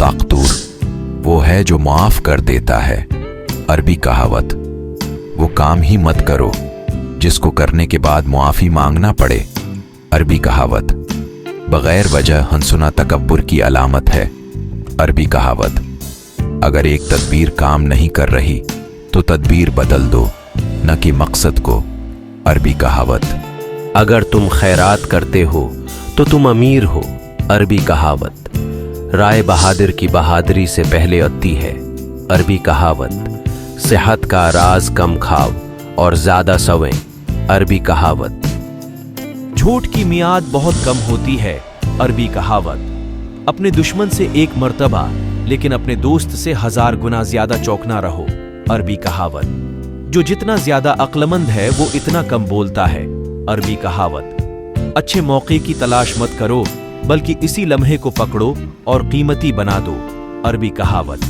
ताक़तूर, वो है जो माफ़ कर देता है। अरबी कहावत। वो काम ही मत करो जिसको करने के बाद मुआफ़ी मांगना पड़े। अरबी कहावत। बग़ैर वजह हंसना तकब्बुर की अलामत है। अरबी कहावत। अगर एक तदबीर काम नहीं कर रही तो तदबीर बदल दो, न कि मकसद को। अरबी कहावत। अगर तुम खैरात करते हो तो तुम अमीर हो। अरबी कहावत। राय बहादुर की बहादुरी से पहले आती है। अरबी कहावत। सेहत का राज कम खाओ और ज़्यादा सोएं। अरबी कहावत। झूठ की मियाद बहुत कम होती है। अरबी कहावत। अपने दुश्मन से एक मर्तबा लेकिन अपने दोस्त से 1000 गुना ज्यादा चौकना रहो। अरबी कहावत। जो जितना ज्यादा अक्लमंद है वो इतना कम बोलता है। अरबी कहावत। अच्छे मौके की तलाश मत करो बल्कि इसी लम्हे को पकड़ो और कीमती बना दो। अरबी कहावत।